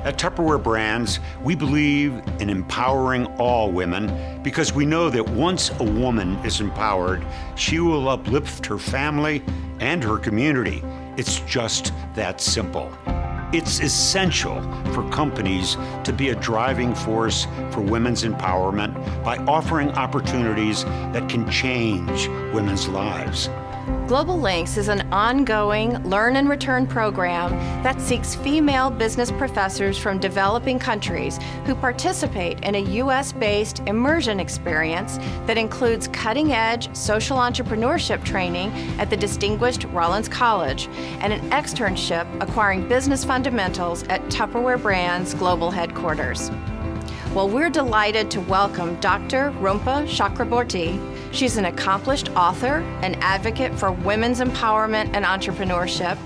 At Tupperware Brands, we believe in empowering all women because we know that once a woman is empowered, she will uplift her family and her community. It's just that simple. It's essential for companies to be a driving force for women's empowerment by offering opportunities that can change women's lives. Global Links is an ongoing learn and return program that seeks female business professors from developing countries who participate in a U.S.-based immersion experience that includes cutting-edge social entrepreneurship training at the distinguished Rollins College and an externship acquiring business fundamentals at Tupperware Brands Global Headquarters. Well, we're delighted to welcome Dr. Rumpa Chakraborty. She's an accomplished author, an advocate for women's empowerment and entrepreneurship,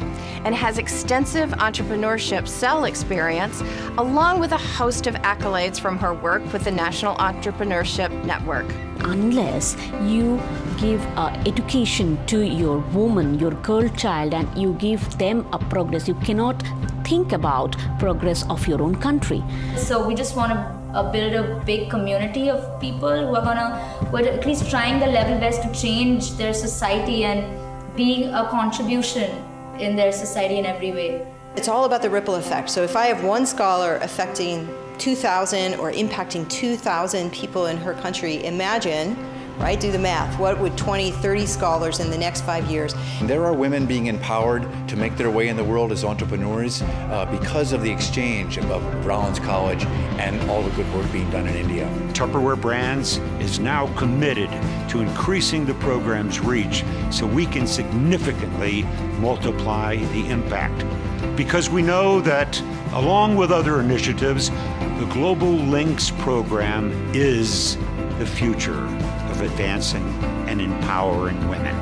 and has extensive entrepreneurship cell experience, along with a host of accolades from her work with the National Entrepreneurship Network. Unless you give education to your woman, your girl child, and you give them a progress, you cannot think about progress of your own country. So we just want to build a big community of people who are at least trying their level best to change their society and being a contribution in their society in every way. It's all about the ripple effect. So if I have one scholar affecting 2,000 or impacting 2,000 people in her country, imagine, right, do the math, what would 20, 30 scholars in the next 5 years? There are women being empowered to make their way in the world as entrepreneurs because of the exchange of Rollins College and all the good work being done in India. Tupperware Brands is now committed to increasing the program's reach so we can significantly multiply the impact. Because we know that, along with other initiatives, the Global Links program is the future of advancing and empowering women.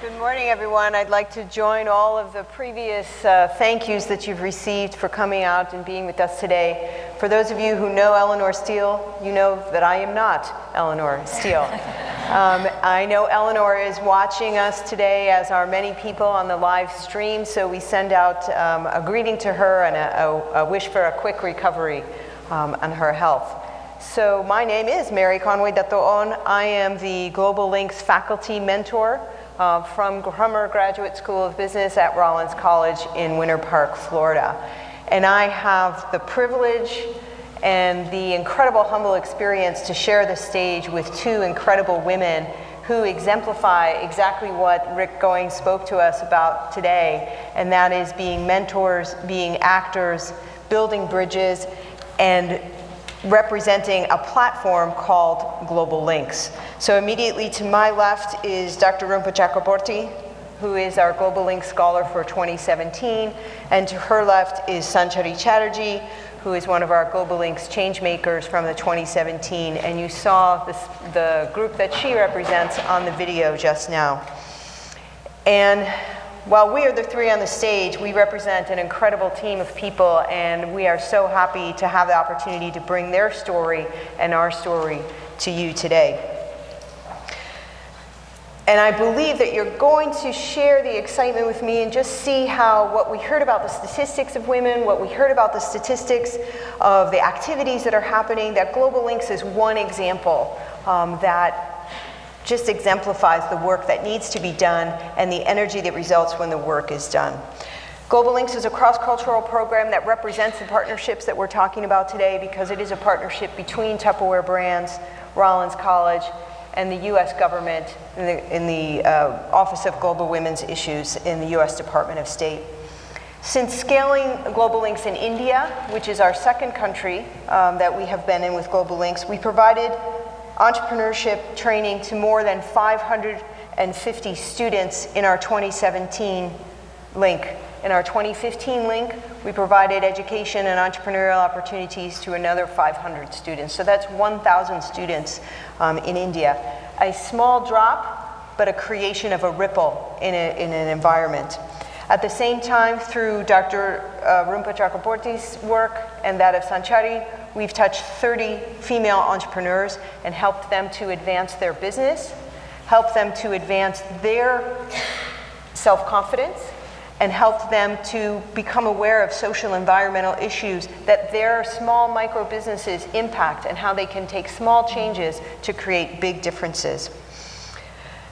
Good morning, everyone. I'd like to join all of the previous thank yous that you've received for coming out and being with us today. For those of you who know Eleanor Steele, you know that I am not Eleanor Steele. I know Eleanor is watching us today, as are many people on the live stream, so we send out a greeting to her and a wish for a quick recovery on her health. So my name is Mary Conway Dato-on. I am the Global Links faculty mentor from Crummer Graduate School of Business at Rollins College in Winter Park, Florida. And I have the privilege and the incredible humble experience to share the stage with two incredible women who exemplify exactly what Rick Going spoke to us about today, and that is being mentors, being actors, building bridges, and representing a platform called Global Links. So immediately to my left is Dr. Rumpa Chakraborty, who is our Global Links Scholar for 2017, and to her left is Sanchari Chatterjee, who is one of our Global Links Changemakers from the 2017, and you saw the group that she represents on the video just now. And while we are the three on the stage, we represent an incredible team of people, and we are so happy to have the opportunity to bring their story and our story to you today. And I believe that you're going to share the excitement with me and just see how what we heard about the statistics of women, what we heard about the statistics of the activities that are happening, that Global Links is one example that just exemplifies the work that needs to be done and the energy that results when the work is done. Global Links is a cross-cultural program that represents the partnerships that we're talking about today, because it is a partnership between Tupperware Brands, Rollins College, and the U.S. government in the Office of Global Women's Issues in the U.S. Department of State. Since scaling Global Links in India, which is our second country that we have been in with Global Links, we provided entrepreneurship training to more than 550 students in our 2017 link. In our 2015 link, we provided education and entrepreneurial opportunities to another 500 students. So that's 1,000 students in India. A small drop, but a creation of a ripple in an environment. At the same time, through Dr. Rumpa Chakraborty's work and that of Sanchari, we've touched 30 female entrepreneurs and helped them to advance their business, helped them to advance their self-confidence, and helped them to become aware of social environmental issues that their small micro businesses impact and how they can take small changes to create big differences.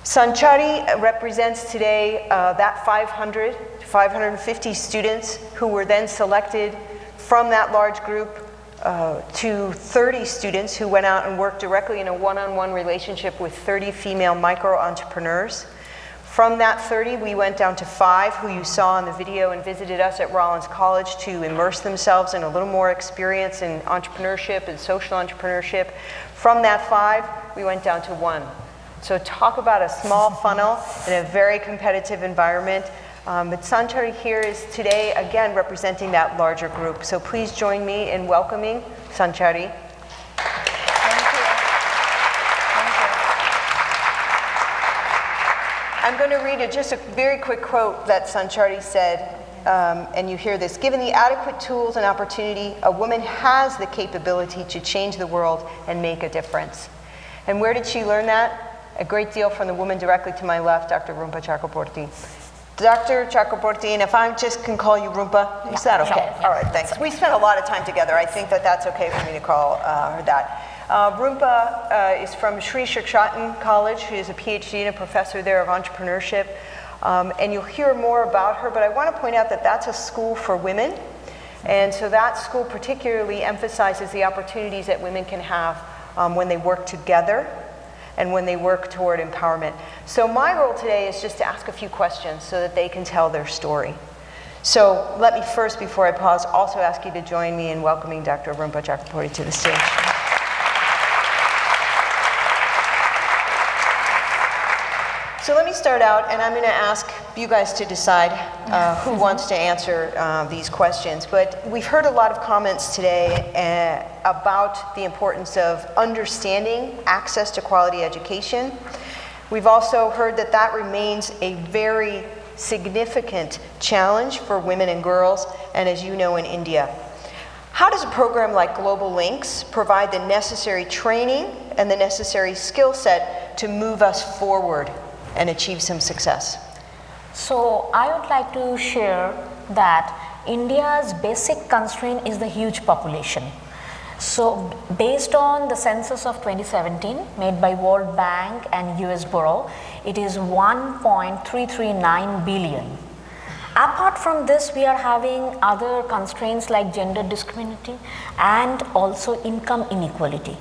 Sanchari represents today that 550 students who were then selected from that large group to 30 students who went out and worked directly in a one-on-one relationship with 30 female micro-entrepreneurs. From that 30, we went down to 5 who you saw in the video and visited us at Rollins College to immerse themselves in a little more experience in entrepreneurship and social entrepreneurship. From that 5, we went down to 1. So talk about a small funnel in a very competitive environment. But Sanchari here is today, again, representing that larger group. So please join me in welcoming Sanchari. I'm going to read just a very quick quote that Sanchari said, and you hear this. Given the adequate tools and opportunity, a woman has the capability to change the world and make a difference. And where did she learn that? A great deal from the woman directly to my left, Dr. Rumpa Chakraborty. Dr. Chakraborty, and if I just can call you Rumpa, is that okay? Sure. All right, thanks. We spent a lot of time together. I think that that's okay for me to call her that. Rumpa is from Shri Shikshayatan College. She is a PhD and a professor there of entrepreneurship. And you'll hear more about her, but I want to point out that that's a school for women. And so that school particularly emphasizes the opportunities that women can have when they work together and when they work toward empowerment. So my role today is just to ask a few questions so that they can tell their story. So let me first, before I pause, also ask you to join me in welcoming Dr. Rumpa Chakraborty to the stage. So let me start out, and I'm going to ask you guys to decide who wants to answer these questions. But we've heard a lot of comments today about the importance of understanding access to quality education. We've also heard that that remains a very significant challenge for women and girls, and as you know, in India. How does a program like Global Links provide the necessary training and the necessary skill set to move us forward and achieve some success? So I would like to share that India's basic constraint is the huge population. So based on the census of 2017 made by World Bank and US Bureau, it is 1.339 billion. Apart from this, we are having other constraints like gender discrimination and also income inequality.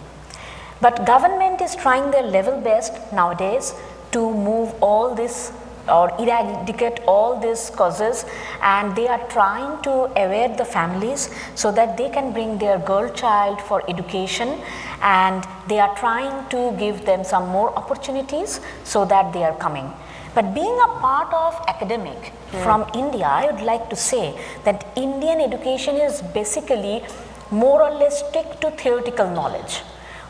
But government is trying their level best nowadays to move all this or eradicate all these causes, and they are trying to aware the families so that they can bring their girl child for education, and they are trying to give them some more opportunities so that they are coming. But being a part of academic from India, I would like to say that Indian education is basically more or less stick to theoretical knowledge.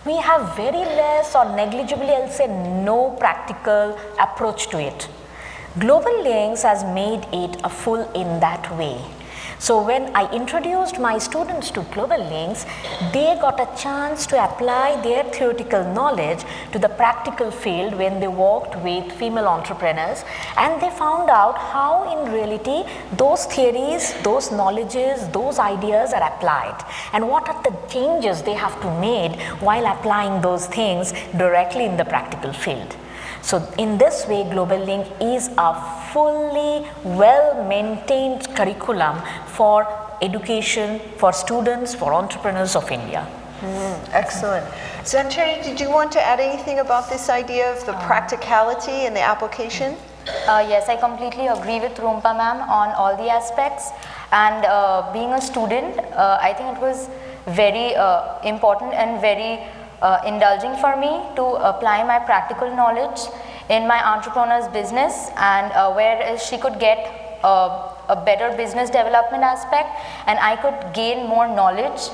We have very less or negligibly, I'll say no practical approach to it. Global Links has made it a full in that way. So when I introduced my students to Global Links, they got a chance to apply their theoretical knowledge to the practical field when they worked with female entrepreneurs, and they found out how in reality those theories, those knowledges, those ideas are applied, and what are the changes they have to make while applying those things directly in the practical field. So in this way, Global Link is a fully well-maintained curriculum for education, for students, for entrepreneurs of India. Excellent. Sanchari, did you want to add anything about this idea of the practicality and the application? Yes, I completely agree with Rumpa ma'am on all the aspects. And being a student, I think it was very important and very indulging for me to apply my practical knowledge in my entrepreneur's business, and whereas she could get a better business development aspect and I could gain more knowledge.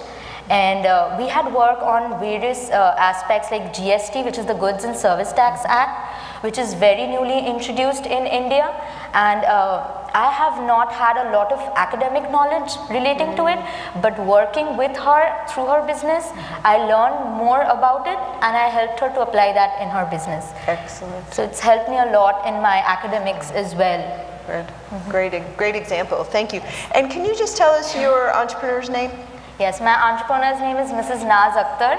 And we had worked on various aspects like GST, which is the Goods and Service Tax Act, which is very newly introduced in India, and I have not had a lot of academic knowledge relating to it, but working with her through her business, I learned more about it and I helped her to apply that in her business. Excellent. So it's helped me a lot in my academics as well. Great example. Thank you. And can you just tell us your entrepreneur's name? Yes, my entrepreneur's name is Mrs. Naz Akhtar.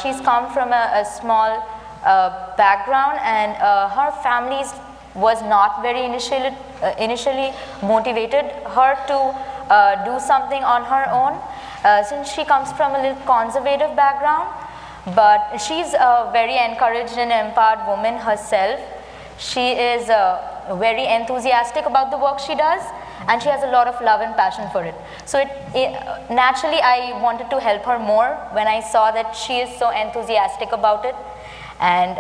She's come from a small background, and her family was not very initially motivated her to do something on her own, since she comes from a little conservative background. But she's a very encouraged and empowered woman herself. She is very enthusiastic about the work she does, and she has a lot of love and passion for it. So naturally I wanted to help her more when I saw that she is so enthusiastic about it. And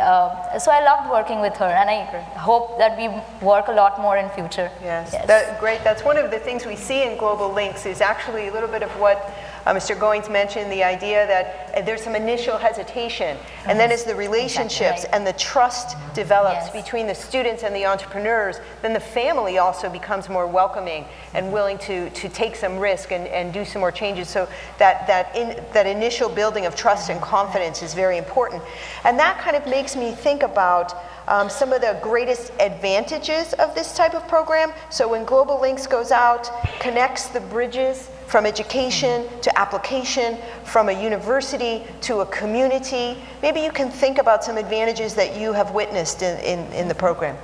so I loved working with her, and I hope that we work a lot more in future. Yes. Great. That's one of the things we see in Global Links, is actually a little bit of what Mr. Goins mentioned, the idea that there's some initial hesitation, and then as the relationships and the trust develops between the students and the entrepreneurs, then the family also becomes more welcoming and willing to take some risk and do some more changes. So that initial building of trust and confidence is very important. And that kind of makes me think about some of the greatest advantages of this type of program. So when Global Links goes out, connects the bridges from education to application, from a university to a community, maybe you can think about some advantages that you have witnessed in the program.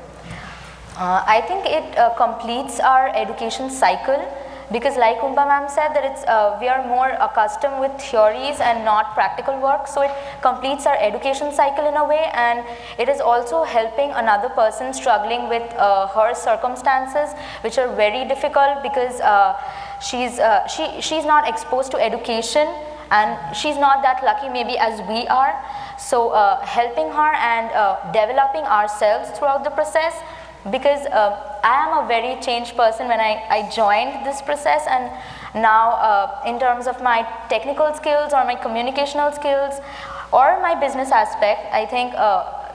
I think it completes our education cycle, because like Rumpa ma'am said, that it's we are more accustomed with theories and not practical work, so it completes our education cycle in a way, and it is also helping another person struggling with her circumstances, which are very difficult, because she's not exposed to education, and she's not that lucky maybe as we are. So helping her and developing ourselves throughout the process, because I am a very changed person when I joined this process, and now in terms of my technical skills or my communicational skills or my business aspect, I think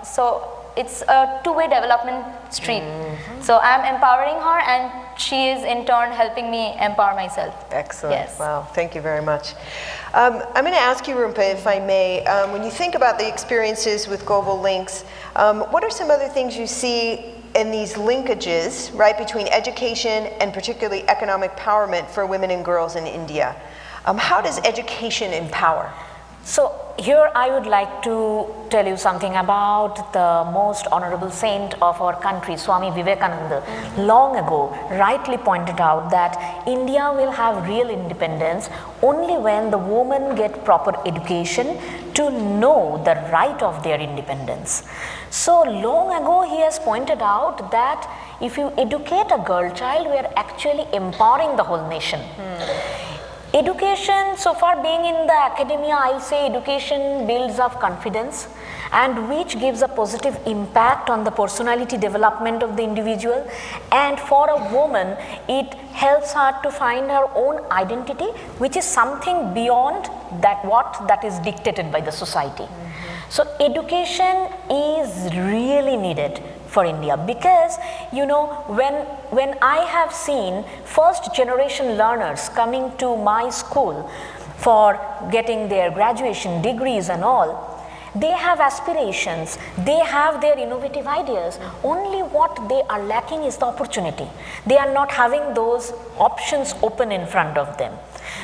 so it's a two-way development street. So I'm empowering her, and she is in turn helping me empower myself. Excellent. Yes. Wow, thank you very much. I'm going to ask you, Rumpa, if I may, when you think about the experiences with Global Links, what are some other things you see in these linkages, right, between education and particularly economic empowerment for women and girls in India? How does education empower? So here I would like to tell you something about the most honorable saint of our country, Swami Vivekananda, long ago rightly pointed out that India will have real independence only when the women get proper education to know the right of their independence. So long ago he has pointed out that if you educate a girl child, we are actually empowering the whole nation. Education, so far being in the academia, I'll say education builds up confidence, and which gives a positive impact on the personality development of the individual, and for a woman it helps her to find her own identity, which is something beyond that is dictated by the society. So education is really needed for India, because you know, when I have seen first generation learners coming to my school for getting their graduation degrees and all, they have aspirations, they have their innovative ideas, only what they are lacking is the opportunity. They are not having those options open in front of them.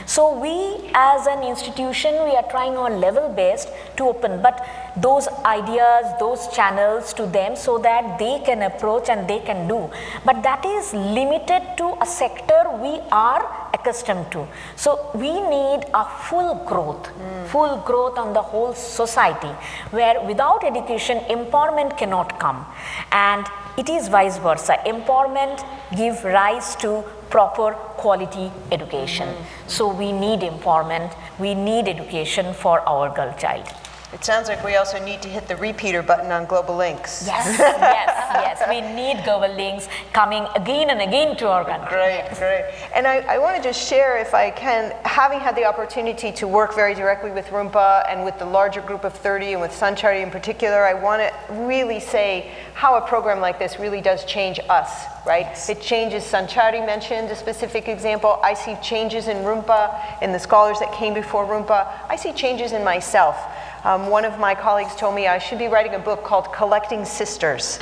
So we as an institution, we are trying on level based to open but those ideas, those channels to them, so that they can approach and they can do. But that is limited to a sector we are accustomed to. So we need a full growth on the whole society, where without education empowerment cannot come, and it is vice versa. Empowerment gives rise to proper quality education. So we need empowerment, we need education for our girl child. It sounds like we also need to hit the repeater button on Global Links. Yes, yes, we need Global Links coming again and again to our country. Great. And I want to just share, if I can, having had the opportunity to work very directly with Rumpa and with the larger group of 30 and with Sanchari in particular, I want to really say how a program like this really does change us, right? Yes. It changes. Sanchari mentioned a specific example. I see changes in Rumpa, in the scholars that came before Rumpa. I see changes in myself. One of my colleagues told me I should be writing a book called Collecting Sisters,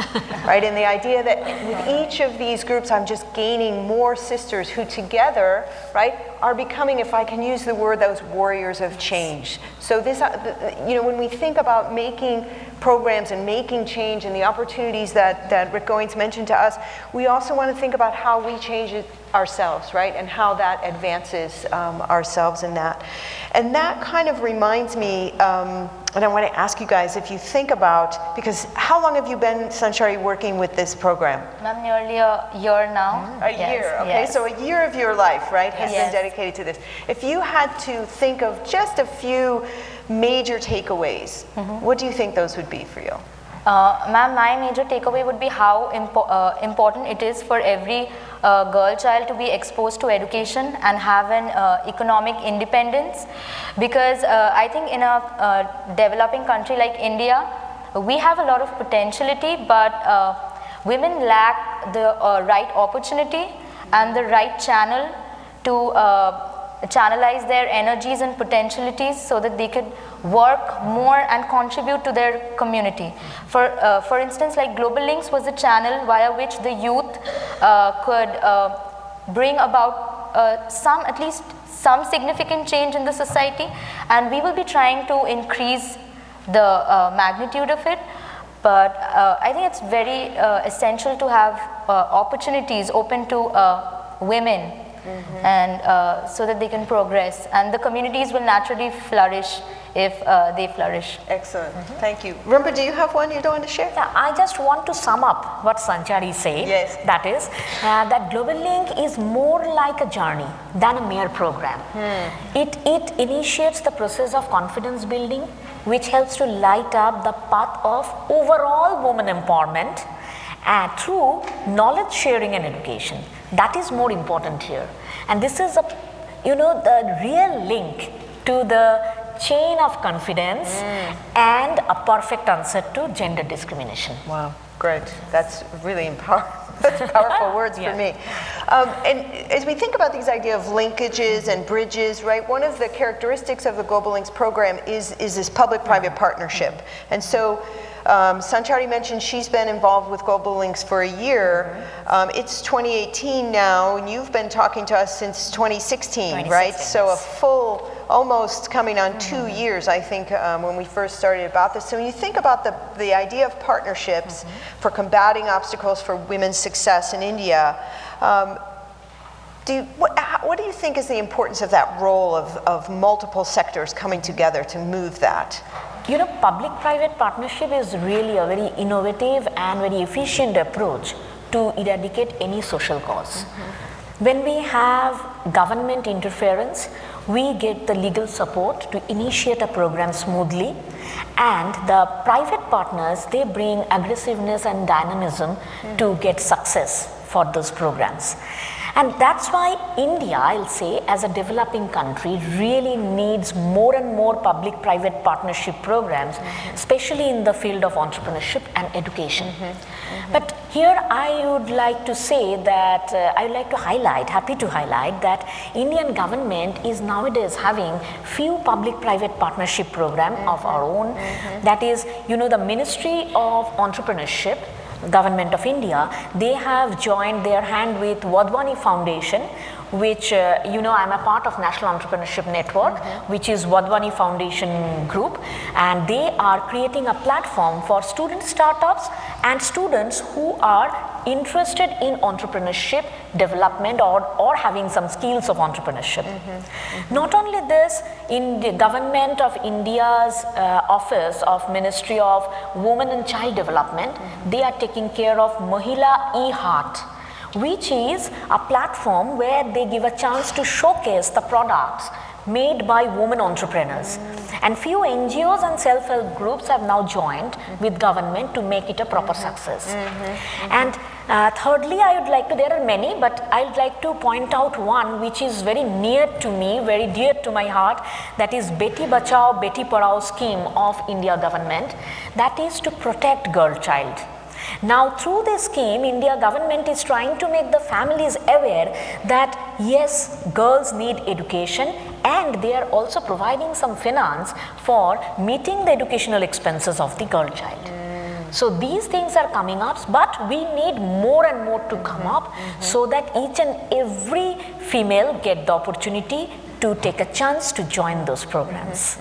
right? And the idea that with each of these groups, I'm just gaining more sisters who together, right, are becoming, if I can use the word, those warriors of change. So this, when we think about making programs and making change and the opportunities that Rick Goins mentioned to us, we also want to think about how we change it ourselves, right? And how that advances ourselves in that. And that kind of reminds me, and I want to ask you guys if you think about, because how long have you been, Sanchari, working with this program? Ma'am, nearly a year now. A year, okay. Yes. So a year of your life, right, has Yes. been dedicated to this. If you had to think of just a few major takeaways, what do you think those would be for you? Ma'am, my major takeaway would be how important it is for every girl child to be exposed to education and have an economic independence, because I think in a developing country like India, we have a lot of potentiality, but women lack the right opportunity and the right channel to channelize their energies and potentialities so that they could work more and contribute to their community. For instance, like Global Links was a channel via which the youth could bring about at least some significant change in the society, and we will be trying to increase the magnitude of it. But I think it's very essential to have opportunities open to women, and so that they can progress, and the communities will naturally flourish if they flourish. Excellent, thank you. Rumpa, do you have one you don't want to share? Yeah, I just want to sum up what Sanchari said. Yes. That is, that Global Link is more like a journey than a mere program. It initiates the process of confidence building, which helps to light up the path of overall women empowerment through knowledge sharing and education. That is more important here. And this is the real link to the chain of confidence and a perfect answer to gender discrimination. Wow, great. That's really empowering. That's powerful words for me. And as we think about these idea of linkages and bridges, right, one of the characteristics of the Global Links program is this public-private partnership. And so Sanchari mentioned she's been involved with Global Links for a year. It's 2018 now, and you've been talking to us since 2016, right? So a full, almost coming on 2 years, I think, when we first started about this. So when you think about the idea of partnerships for combating obstacles for women's success in India, what do you think is the importance of that role of multiple sectors coming together to move that? Public-private partnership is really a very innovative and very efficient approach to eradicate any social cause. When we have government interference, we get the legal support to initiate a program smoothly, and the private partners, they bring aggressiveness and dynamism to get success for those programs. And that's why India, I'll say, as a developing country, really needs more and more public-private partnership programs, especially in the field of entrepreneurship and education. But here I would like to say that, I would like to highlight, happy to highlight that Indian government is nowadays having few public-private partnership program of our own. That is, the Ministry of Entrepreneurship, Government of India, they have joined their hand with Wadhwani Foundation, which I'm a part of National Entrepreneurship Network, which is Wadhwani Foundation group, and they are creating a platform for student startups and students who are interested in entrepreneurship development or having some skills of entrepreneurship. Not only this, in the Government of India's Office of Ministry of Women and Child Development, they are taking care of Mahila e-Heart, which is a platform where they give a chance to showcase the products made by women entrepreneurs. And few NGOs and self-help groups have now joined with government to make it a proper success. And thirdly, I would like to, there are many, but I would like to point out one which is very near to me, very dear to my heart, that is Beti Bachao, Beti Padhao scheme of India government, that is to protect girl child. Now through this scheme, India government is trying to make the families aware that yes, girls need education, and they are also providing some finance for meeting the educational expenses of the girl child. So these things are coming up, but we need more and more to come up so that each and every female get the opportunity to take a chance to join those programs.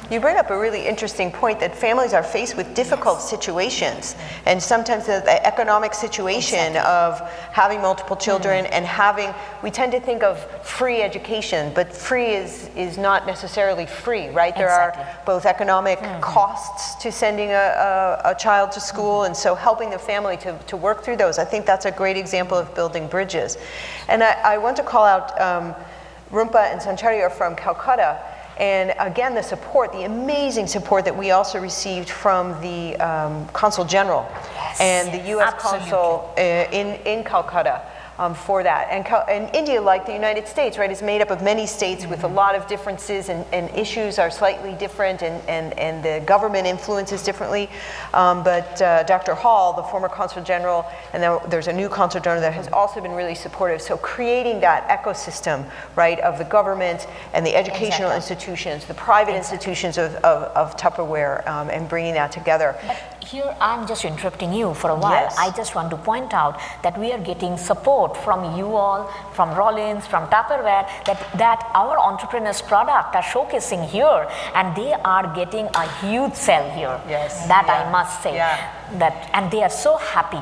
You bring up a really interesting point that families are faced with difficult situations, and sometimes the economic situation of having multiple children and having, we tend to think of free education, but free is not necessarily free, right? There are both economic costs to sending a child to school, and so helping the family to work through those. I think that's a great example of building bridges. And I want to call out Rumpa and Sanchari are from Calcutta. And again, the support, the amazing support that we also received from the Consul General and the U.S. Consul in Calcutta for that. And India, like the United States, right, is made up of many states with a lot of differences, and issues are slightly different, and the government influences differently. But Dr. Hall, the former Consul General, and then there's a new Consul General that has also been really supportive. So creating that ecosystem, right, of the government and the educational institutions, the private institutions of Tupperware, and bringing that together. Here I'm just interrupting you for a while. Yes. I just want to point out that we are getting support from you all, from Rollins, from Tupperware, that our entrepreneurs' product are showcasing here, and they are getting a huge sell here. Yes. That I must say. Yeah. That, and they are so happy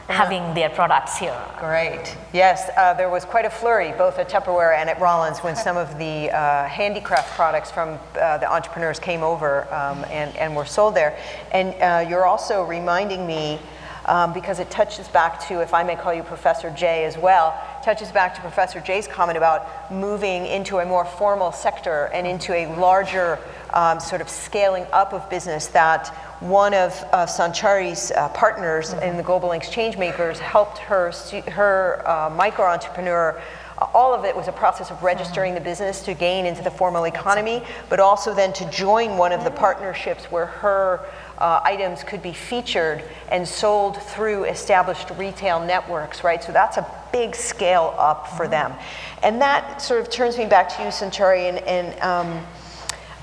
having their products here. Great. Yes, there was quite a flurry both at Tupperware and at Rollins when some of the handicraft products from the entrepreneurs came over and were sold there. And you're also reminding me, because it touches back to, if I may call you Professor J as well, touches back to Professor J's comment about moving into a more formal sector and into a larger sort of scaling up of business, that one of Sanchari's partners in the Global Links Changemakers helped her micro-entrepreneur. All of it was a process of registering the business to gain into the formal economy, but also then to join one of the partnerships where her items could be featured and sold through established retail networks, right? So that's a big scale up for them. And that sort of turns me back to you, Sanchari, and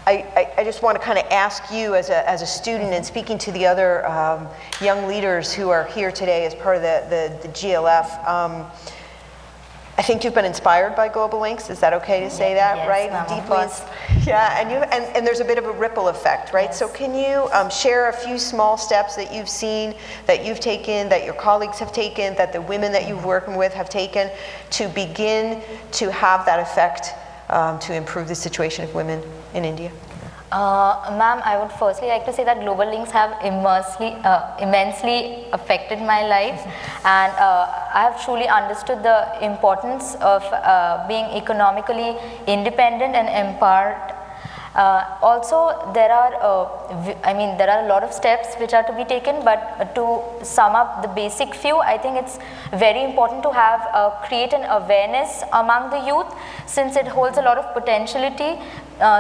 I just want to kind of ask you as a student, and speaking to the other young leaders who are here today as part of the GLF, I think you've been inspired by Global Links. Is that okay to say that, right? Deeply. Yeah, and there's a bit of a ripple effect, right? So can you share a few small steps that you've seen, that you've taken, that your colleagues have taken, that the women that you've worked with have taken to begin to have that effect to improve the situation of women in India? Ma'am, I would firstly like to say that Global Links have immensely affected my life, and I have truly understood the importance of being economically independent and empowered. Also, there are a lot of steps which are to be taken, but to sum up the basic few, I think it's very important to have create an awareness among the youth, since it holds a lot of potentiality,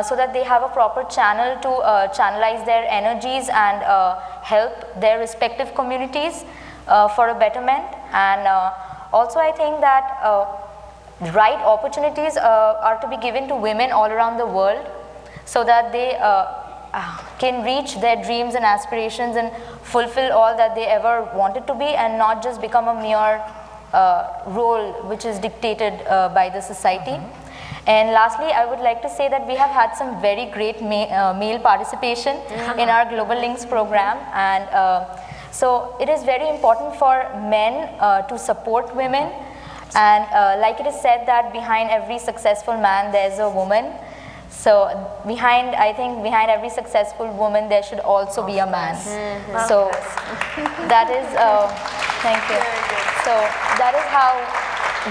so that they have a proper channel to channelize their energies and help their respective communities for a betterment. And also, I think that right opportunities are to be given to women all around the world, so that they can reach their dreams and aspirations and fulfill all that they ever wanted to be, and not just become a mere role which is dictated by the society. And lastly, I would like to say that we have had some very great male participation in our Global Links program, and so it is very important for men to support women, and like it is said that behind every successful man there's a woman. So I think behind every successful woman there should also be a man. So that is, thank you. So that is how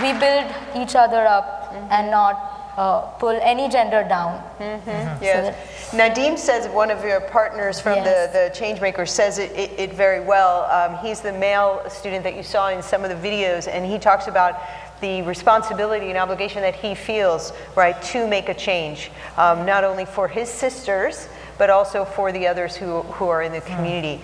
we build each other up and not pull any gender down. Yes. So Nadeem says, one of your partners from the Changemakers says it very well. He's the male student that you saw in some of the videos, and he talks about the responsibility and obligation that he feels, right, to make a change, not only for his sisters, but also for the others who are in the community.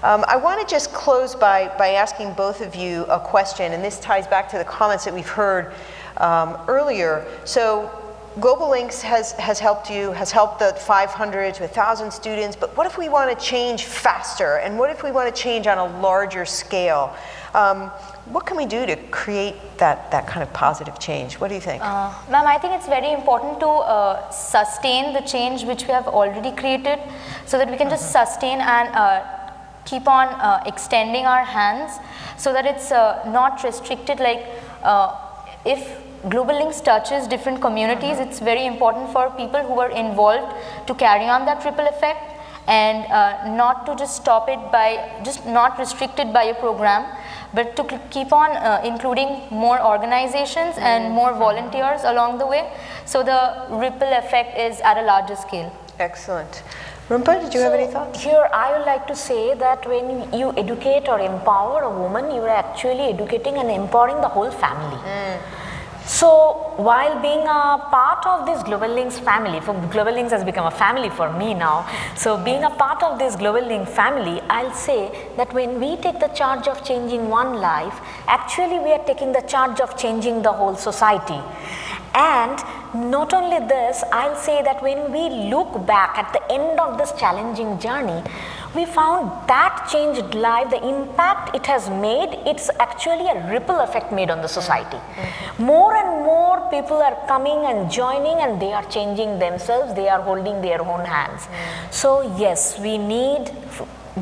I want to just close by asking both of you a question, and this ties back to the comments that we've heard earlier. So Global Links has helped you, has helped the 500 to 1,000 students, but what if we want to change faster? And what if we want to change on a larger scale? What can we do to create that kind of positive change? What do you think? Ma'am, I think it's very important to sustain the change which we have already created, so that we can just sustain and keep on extending our hands, so that it's not restricted. Like if Global Links touches different communities, it's very important for people who are involved to carry on that ripple effect, and not to just stop it by, just not restricted by a program, but to keep on including more organizations and more volunteers along the way, so the ripple effect is at a larger scale. Excellent. Rumpa, did you have any thoughts? Here I would like to say that when you educate or empower a woman, you are actually educating and empowering the whole family. So while being a part of this Global Links family, for Global Links has become a family for me now. So being a part of this Global Link family, I'll say that when we take the charge of changing one life, actually we are taking the charge of changing the whole society. And not only this, I'll say that when we look back at the end of this challenging journey, we found that changed life, the impact it has made, it's actually a ripple effect made on the society. More and more people are coming and joining, and they are changing themselves, they are holding their own hands. So yes, we need,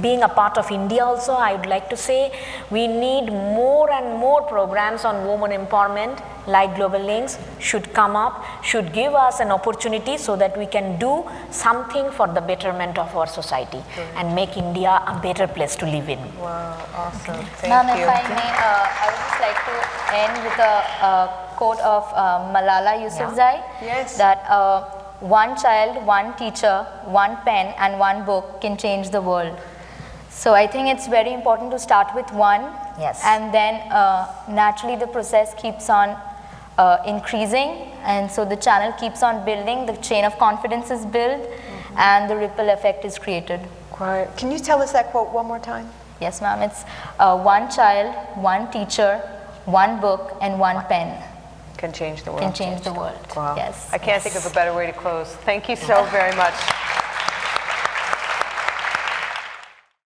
being a part of India also, I would like to say, we need more and more programs on women empowerment like Global Links should come up, should give us an opportunity so that we can do something for the betterment of our society and make India a better place to live in. Wow, awesome. Thank Ma'am, you. if I may, I would just like to end with a quote of Malala Yousafzai, Yes. that one child, one teacher, one pen and one book can change the world. So I think it's very important to start with one, Yes. and then naturally the process keeps on increasing, and so the channel keeps on building, the chain of confidence is built, and the ripple effect is created. Quiet. Can you tell us that quote one more time? Yes, ma'am, it's one child, one teacher, one book, and one pen Can change the world. can change the world. Wow. Yes. I can't think of a better way to close. Thank you so very much.